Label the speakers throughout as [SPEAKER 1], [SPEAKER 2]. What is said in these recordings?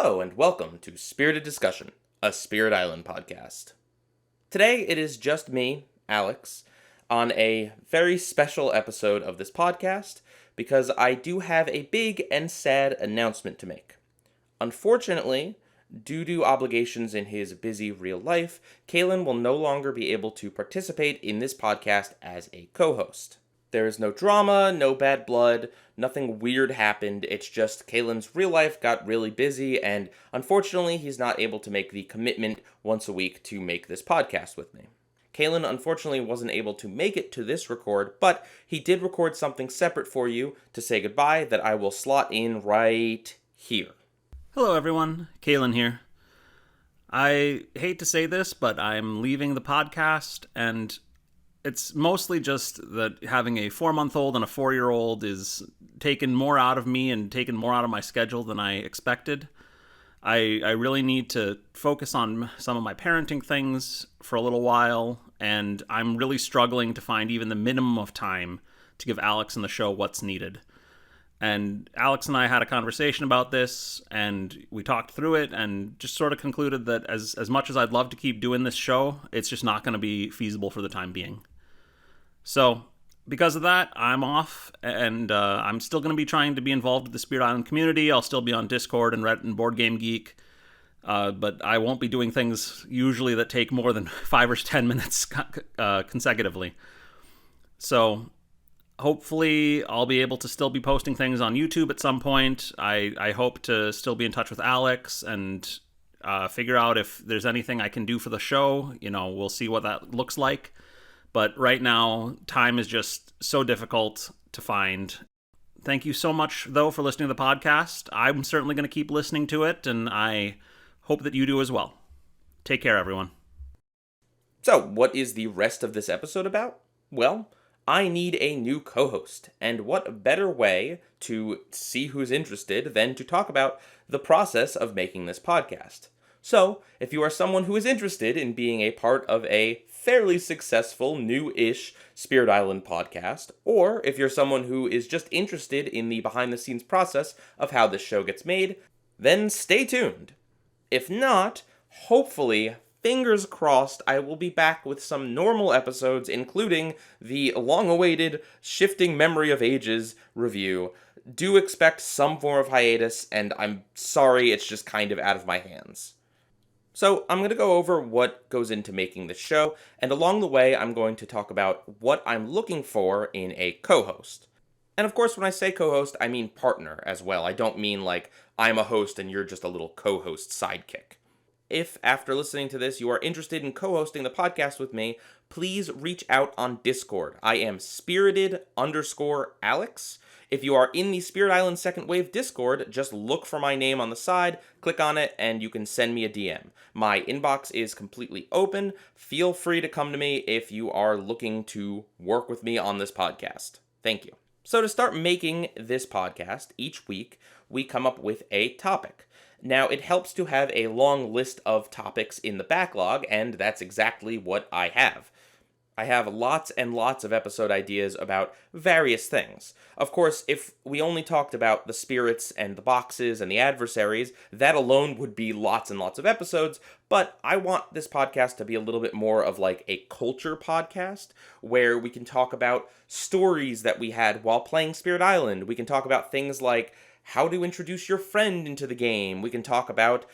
[SPEAKER 1] Hello and welcome to Spirited Discussion, a Spirit Island podcast. Today it is just me, Alex, on a very special episode of this podcast because I do have a big and sad announcement to make. Unfortunately, due to obligations in his busy real life, Kalen will no longer be able to participate in this podcast as a co-host. There is no drama, no bad blood, nothing weird happened, it's just Kalen's real life got really busy, and unfortunately he's not able to make the commitment once a week to make this podcast with me. Kalen unfortunately wasn't able to make it to this record, but he did record something separate for you to say goodbye that I will slot in right here.
[SPEAKER 2] Hello everyone, Kalen here. I hate to say this, but I'm leaving the podcast, and it's mostly just that having a 4-month-old and a 4-year-old is taken more out of me and taken more out of my schedule than I expected. I really need to focus on some of my parenting things for a little while, and I'm really struggling to find even the minimum of time to give Alex and the show what's needed. And Alex and I had a conversation about this, and we talked through it, and just sort of concluded that as much as I'd love to keep doing this show, it's just not going to be feasible for the time being. So, because of that, I'm off, and I'm still going to be trying to be involved with the Spirit Island community. I'll still be on Discord and Reddit and Board Game Geek, but I won't be doing things usually that take more than 5 or 10 minutes consecutively. So, hopefully, I'll be able to still be posting things on YouTube at some point. I hope to still be in touch with Alex and figure out if there's anything I can do for the show. You know, we'll see what that looks like. But right now, time is just so difficult to find. Thank you so much, though, for listening to the podcast. I'm certainly going to keep listening to it, and I hope that you do as well. Take care, everyone.
[SPEAKER 1] So, what is the rest of this episode about? Well, I need a new co-host, and what better way to see who's interested than to talk about the process of making this podcast. So, if you are someone who is interested in being a part of a fairly successful, new-ish Spirit Island podcast, or if you're someone who is just interested in the behind-the-scenes process of how this show gets made, then stay tuned. If not, hopefully, fingers crossed, I will be back with some normal episodes, including the long-awaited Shifting Memory of Ages review. Do expect some form of hiatus, and I'm sorry it's just kind of out of my hands. So I'm going to go over what goes into making this show, and along the way I'm going to talk about what I'm looking for in a co-host. And of course when I say co-host, I mean partner as well. I don't mean like I'm a host and you're just a little co-host sidekick. If, after listening to this, you are interested in co-hosting the podcast with me, please reach out on Discord. I am spirited_Alex. If you are in the Spirit Island Second Wave Discord, just look for my name on the side, click on it, and you can send me a DM. My inbox is completely open. Feel free to come to me if you are looking to work with me on this podcast. Thank you. So to start making this podcast, each week, we come up with a topic. Now, it helps to have a long list of topics in the backlog, and that's exactly what I have. I have lots and lots of episode ideas about various things. Of course, if we only talked about the spirits and the boxes and the adversaries, that alone would be lots and lots of episodes, but I want this podcast to be a little bit more of like a culture podcast, where we can talk about stories that we had while playing Spirit Island. We can talk about things like how to introduce your friend into the game. We can talk about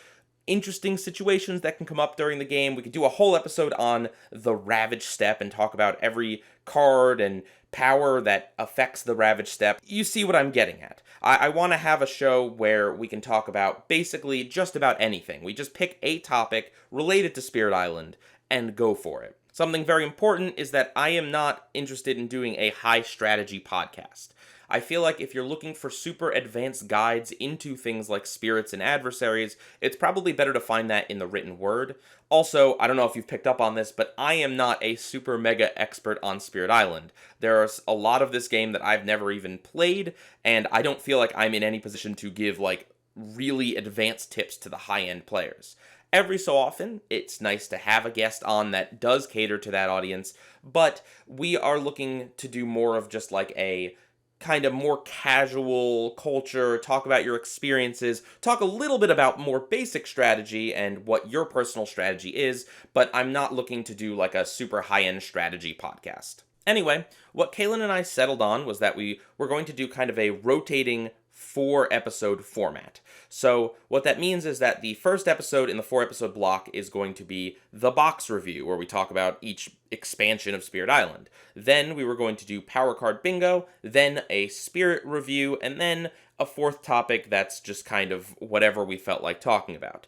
[SPEAKER 1] interesting situations that can come up during the game. We could do a whole episode on the Ravage Step and talk about every card and power that affects the Ravage Step. You see what I'm getting at. I want to have a show where we can talk about basically just about anything. We just pick a topic related to Spirit Island and go for it. Something very important is that I am not interested in doing a high strategy podcast. I feel like if you're looking for super advanced guides into things like spirits and adversaries, it's probably better to find that in the written word. Also, I don't know if you've picked up on this, but I am not a super mega expert on Spirit Island. There's a lot of this game that I've never even played, and I don't feel like I'm in any position to give like really advanced tips to the high-end players. Every so often, it's nice to have a guest on that does cater to that audience, but we are looking to do more of just like a kind of more casual culture, talk about your experiences, talk a little bit about more basic strategy and what your personal strategy is, but I'm not looking to do like a super high-end strategy podcast. Anyway, what Kalen and I settled on was that we were going to do kind of a rotating 4-episode format. So what that means is that the first episode in the 4-episode block is going to be the box review, where we talk about each expansion of Spirit Island. Then we were going to do power card bingo, then a spirit review, and then a fourth topic that's just kind of whatever we felt like talking about.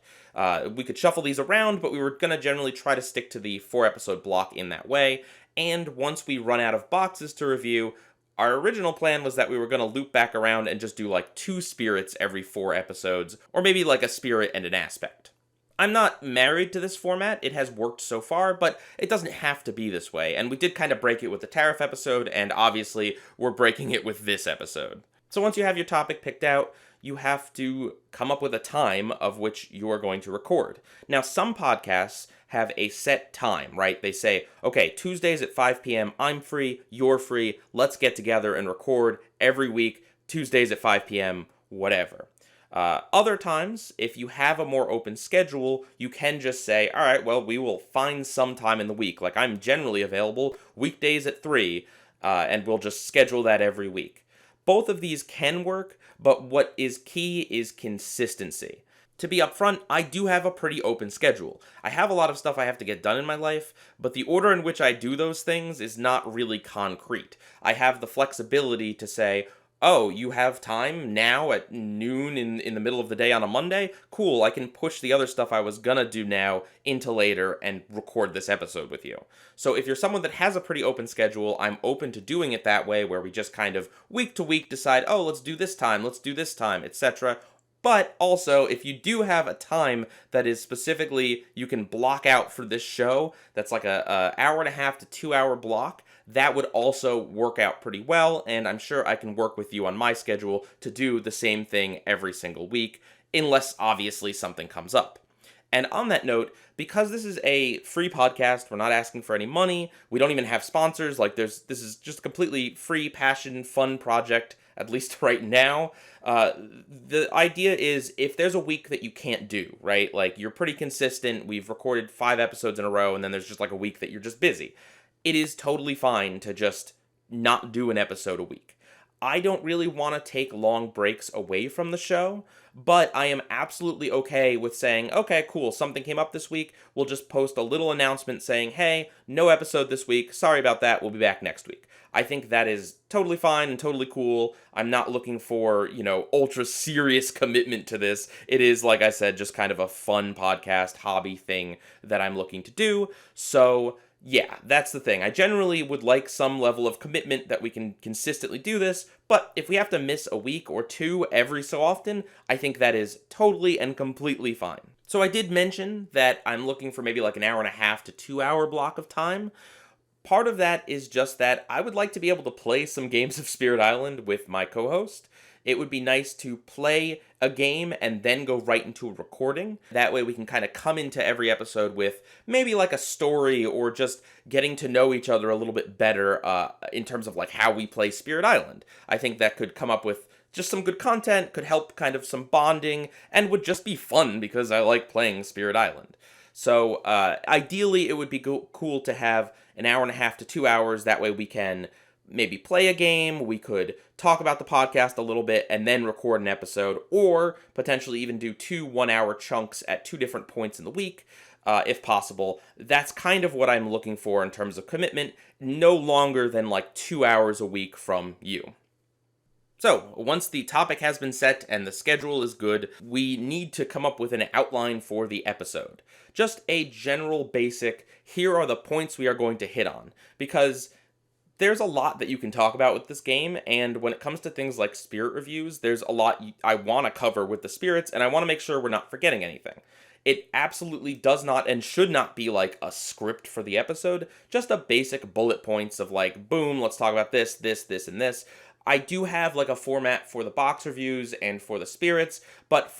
[SPEAKER 1] We could shuffle these around, but we were going to generally try to stick to the 4-episode block in that way. And once we run out of boxes to review, our original plan was that we were going to loop back around and just do like 2 spirits every 4 episodes, or maybe like a spirit and an aspect. I'm not married to this format. It has worked so far, but it doesn't have to be this way, and we did kind of break it with the tariff episode, and obviously we're breaking it with this episode. So once you have your topic picked out, you have to come up with a time of which you are going to record. Now, some podcasts have a set time, right? They say, okay, Tuesdays at 5 p.m., I'm free, you're free, let's get together and record every week, Tuesdays at 5 p.m., whatever. Other times, if you have a more open schedule, you can just say, all right, well, we will find some time in the week. Like, I'm generally available weekdays at 3, and we'll just schedule that every week. Both of these can work, but what is key is consistency. To be upfront, I do have a pretty open schedule. I have a lot of stuff I have to get done in my life, but the order in which I do those things is not really concrete. I have the flexibility to say, oh, you have time now at noon in the middle of the day on a Monday? Cool, I can push the other stuff I was gonna do now into later and record this episode with you. So if you're someone that has a pretty open schedule, I'm open to doing it that way, where we just kind of week to week decide, oh, let's do this time, etc. But also, if you do have a time that is specifically you can block out for this show, that's like a hour and a half to 2 hour block, that would also work out pretty well, and I'm sure I can work with you on my schedule to do the same thing every single week, unless obviously something comes up. And on that note, because this is a free podcast, we're not asking for any money, we don't even have sponsors, like this is just a completely free, passion, fun project, at least right now. The idea is, if there's a week that you can't do, right, like you're pretty consistent, we've recorded 5 episodes in a row, and then there's just like a week that you're just busy, it is totally fine to just not do an episode a week. I don't really want to take long breaks away from the show, but I am absolutely okay with saying, okay, cool, something came up this week, we'll just post a little announcement saying, hey, no episode this week, sorry about that, we'll be back next week. I think that is totally fine and totally cool. I'm not looking for, ultra serious commitment to this. It is, like I said, just kind of a fun podcast, hobby thing that I'm looking to do. So yeah, that's the thing. I generally would like some level of commitment that we can consistently do this, but if we have to miss a week or 2 every so often, I think that is totally and completely fine. So I did mention that I'm looking for maybe like an hour and a half to 2 hour block of time. Part of that is just that I would like to be able to play some games of Spirit Island with my co-host. It would be nice to play a game and then go right into a recording. That way we can kind of come into every episode with maybe like a story, or just getting to know each other a little bit better in terms of like how we play Spirit Island. I think that could come up with just some good content, could help kind of some bonding, and would just be fun because I like playing Spirit Island. So ideally it would be cool to have an hour and a half to 2 hours. That way we can maybe play a game, we could talk about the podcast a little bit, and then record an episode, or potentially even do 2 1-hour chunks at 2 different points in the week, if possible. That's kind of what I'm looking for in terms of commitment, no longer than like 2 hours a week from you. So, once the topic has been set and the schedule is good, we need to come up with an outline for the episode. Just a general basic, here are the points we are going to hit on, because there's a lot that you can talk about with this game, and when it comes to things like spirit reviews, there's a lot I want to cover with the spirits, and I want to make sure we're not forgetting anything. It absolutely does not and should not be like a script for the episode, just a basic bullet points of like, boom, let's talk about this, and this. I do have like a format for the box reviews and for the spirits, but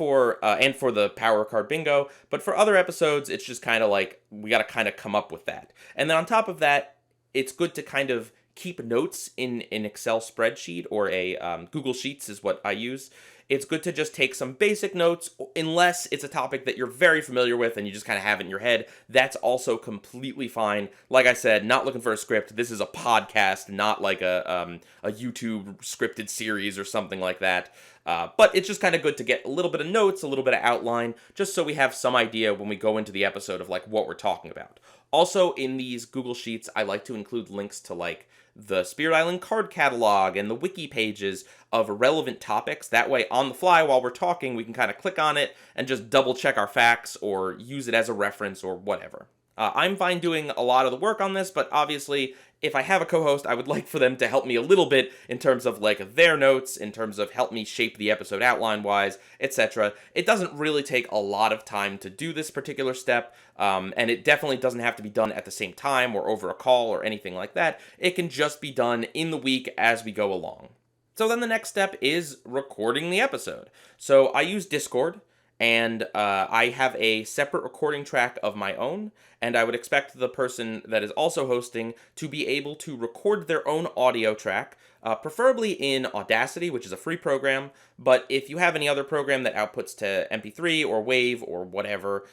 [SPEAKER 1] and for the power card bingo, but for other episodes, it's just kind of like, we got to kind of come up with that. And then on top of that, it's good to kind of keep notes in an Excel spreadsheet or a Google Sheets is what I use, it's good to just take some basic notes, unless it's a topic that you're very familiar with and you just kind of have it in your head. That's also completely fine. Like I said, not looking for a script. This is a podcast, not like a YouTube scripted series or something like that. But it's just kind of good to get a little bit of notes, a little bit of outline, just so we have some idea when we go into the episode of like what we're talking about. Also, in these Google Sheets, I like to include links to like the Spirit Island card catalog and the wiki pages of relevant topics. That way, on the fly, while we're talking, we can kind of click on it and just double check our facts or use it as a reference or whatever. I'm fine doing a lot of the work on this, but obviously, if I have a co-host, I would like for them to help me a little bit in terms of like their notes, in terms of help me shape the episode outline-wise, etc. It doesn't really take a lot of time to do this particular step, and it definitely doesn't have to be done at the same time or over a call or anything like that. It can just be done in the week as we go along. So then the next step is recording the episode. So I use Discord, and I have a separate recording track of my own, and I would expect the person that is also hosting to be able to record their own audio track, preferably in Audacity, which is a free program, but if you have any other program that outputs to MP3 or Wave or whatever,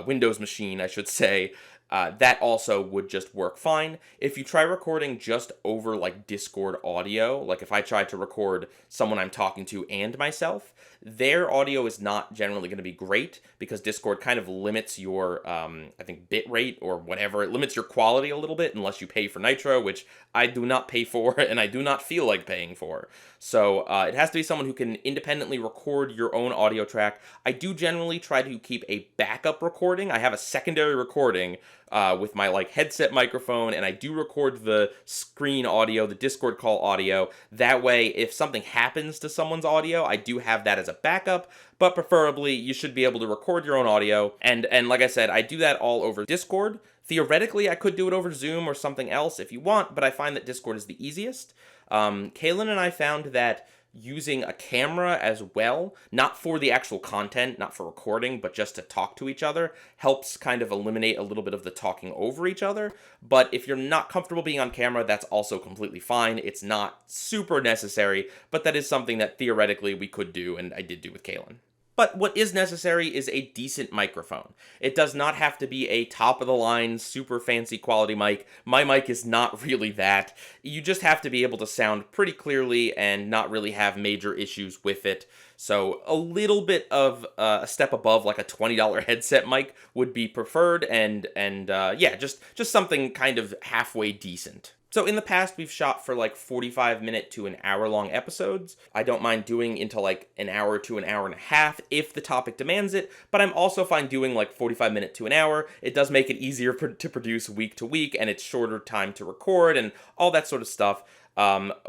[SPEAKER 1] Windows machine, I should say, that also would just work fine. If you try recording just over like Discord audio, like if I tried to record someone I'm talking to and myself, their audio is not generally going to be great because Discord kind of limits your, I think, bit rate or whatever. It limits your quality a little bit unless you pay for Nitro, which I do not pay for and I do not feel like paying for. So it has to be someone who can independently record your own audio track. I do generally try to keep a backup recording. I have a secondary recording with my like headset microphone, and I do record the screen audio, the Discord call audio. That way, if something happens to someone's audio, I do have that as a backup, but preferably you should be able to record your own audio. And like I said, I do that all over Discord. Theoretically, I could do it over Zoom or something else if you want, but I find that Discord is the easiest. Kalen and I found that using a camera as well, not for the actual content, not for recording, but just to talk to each other, helps kind of eliminate a little bit of the talking over each other. But if you're not comfortable being on camera, that's also completely fine. It's not super necessary, but that is something that theoretically we could do, and I did do with Kalen. But what is necessary is a decent microphone. It does not have to be a top-of-the-line, super fancy quality mic. My mic is not really that. You just have to be able to sound pretty clearly and not really have major issues with it. So a little bit of a step above, like a $20 headset mic, would be preferred, and yeah, just something kind of halfway decent. So in the past, we've shot for like 45-minute to an hour-long episodes. I don't mind doing into like an hour to an hour and a half if the topic demands it, but I'm also fine doing like 45-minute to an hour. It does make it easier to produce week to week, and it's shorter time to record and all that sort of stuff.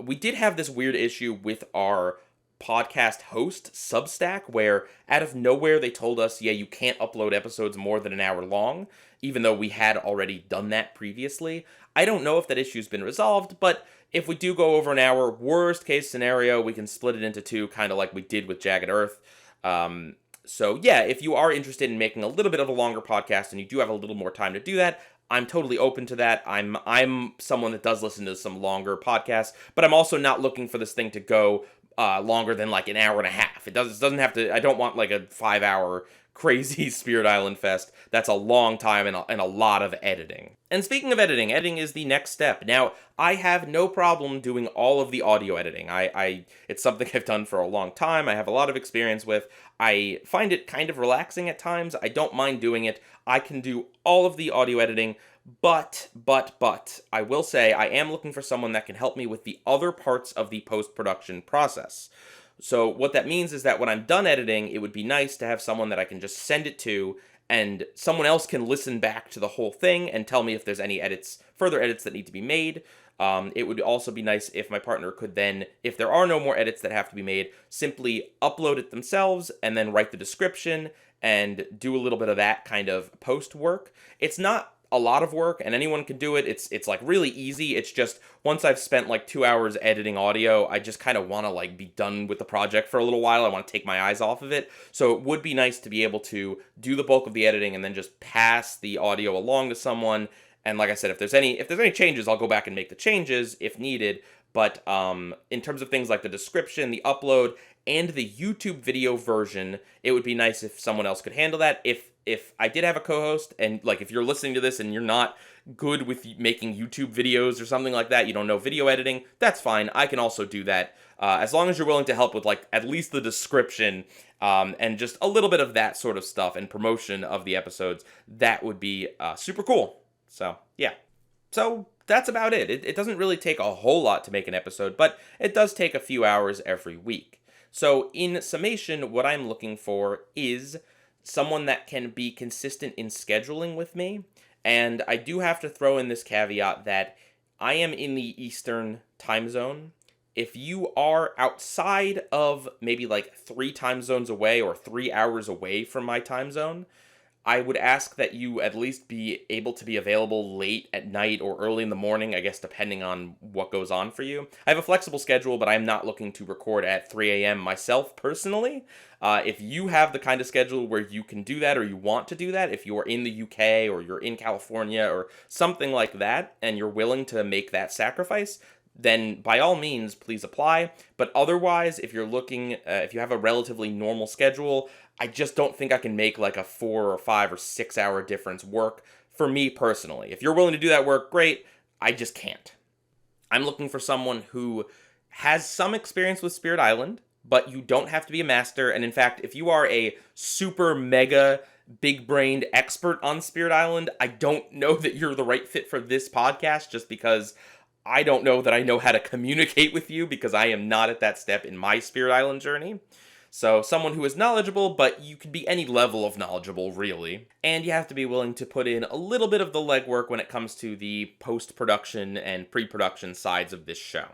[SPEAKER 1] We did have this weird issue with our podcast host, Substack, where out of nowhere they told us, yeah, you can't upload episodes more than an hour long, even though we had already done that previously. I don't know if that issue's been resolved, but if we do go over an hour, worst case scenario, we can split it into two, kind of like we did with Jagged Earth. So yeah, if you are interested in making a little bit of a longer podcast and you do have a little more time to do that, I'm totally open to that. I'm someone that does listen to some longer podcasts, but I'm also not looking for this thing to go longer than like an hour and a half. It doesn't have to. I don't want like a 5-hour crazy Spirit Island fest. That's a long time and a lot of editing. And speaking of editing is the next step. Now, I have no problem doing all of the audio editing. It's something I've done for a long time. I have a lot of experience with. I find it kind of relaxing at times. I don't mind doing it. I can do all of the audio editing, but, I will say I am looking for someone that can help me with the other parts of the post-production process. So what that means is that when I'm done editing, it would be nice to have someone that I can just send it to, and someone else can listen back to the whole thing and tell me if there's any further edits that need to be made. It would also be nice if my partner could then, if there are no more edits that have to be made, simply upload it themselves and then write the description and do a little bit of that kind of post work. It's not a lot of work, and anyone can do it. It's like really easy. It's just once I've spent like 2 hours editing audio, I just kind of want to like be done with the project for a little while. I want to take my eyes off of it. So it would be nice to be able to do the bulk of the editing and then just pass the audio along to someone And like I said, if there's any changes, I'll go back and make the changes if needed. But in terms of things like the description, the upload, and the YouTube video version, it would be nice if someone else could handle that. If I did have a co-host, and like if you're listening to this and you're not good with making YouTube videos or something like that, you don't know video editing, that's fine. I can also do that. As long as you're willing to help with like at least the description and just a little bit of that sort of stuff and promotion of the episodes, that would be super cool. So, yeah. So, that's about it. It doesn't really take a whole lot to make an episode, but it does take a few hours every week. So, in summation, what I'm looking for is someone that can be consistent in scheduling with me. And I do have to throw in this caveat that I am in the Eastern time zone. If you are outside of maybe like 3 time zones away or 3 hours away from my time zone, I would ask that you at least be able to be available late at night or early in the morning, I guess depending on what goes on for you. I have a flexible schedule, but I'm not looking to record at 3 a.m. myself personally. If you have the kind of schedule where you can do that or you want to do that, if you're in the UK or you're in California or something like that, and you're willing to make that sacrifice, then by all means, please apply. But otherwise, if you're looking, if you have a relatively normal schedule, I just don't think I can make like a 4 or 5 or 6 hour difference work for me personally. If you're willing to do that work, great. I just can't. I'm looking for someone who has some experience with Spirit Island, but you don't have to be a master. And in fact, if you are a super mega big-brained expert on Spirit Island, I don't know that you're the right fit for this podcast, just because I don't know that I know how to communicate with you, because I am not at that step in my Spirit Island journey. So someone who is knowledgeable, but you could be any level of knowledgeable, really. And you have to be willing to put in a little bit of the legwork when it comes to the post-production and pre-production sides of this show.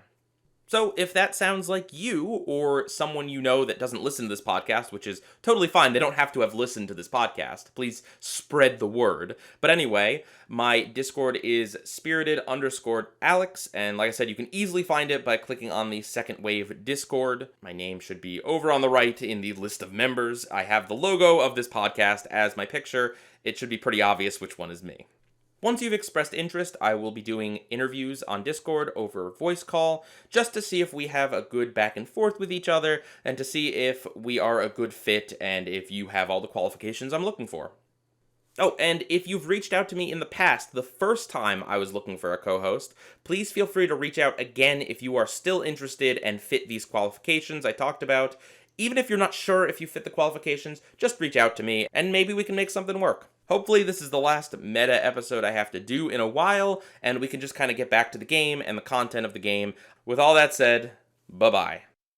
[SPEAKER 1] So if that sounds like you or someone you know that doesn't listen to this podcast, which is totally fine, they don't have to have listened to this podcast. Please spread the word. But anyway, my Discord is spirited_Alex, and like I said, you can easily find it by clicking on the Second Wave Discord. My name should be over on the right in the list of members. I have the logo of this podcast as my picture. It should be pretty obvious which one is me. Once you've expressed interest, I will be doing interviews on Discord over voice call, just to see if we have a good back and forth with each other, and to see if we are a good fit and if you have all the qualifications I'm looking for. Oh, and if you've reached out to me in the past, the first time I was looking for a co-host, please feel free to reach out again if you are still interested and fit these qualifications I talked about. Even if you're not sure if you fit the qualifications, just reach out to me, and maybe we can make something work. Hopefully this is the last meta episode I have to do in a while, and we can just kind of get back to the game and the content of the game. With all that said, bye-bye.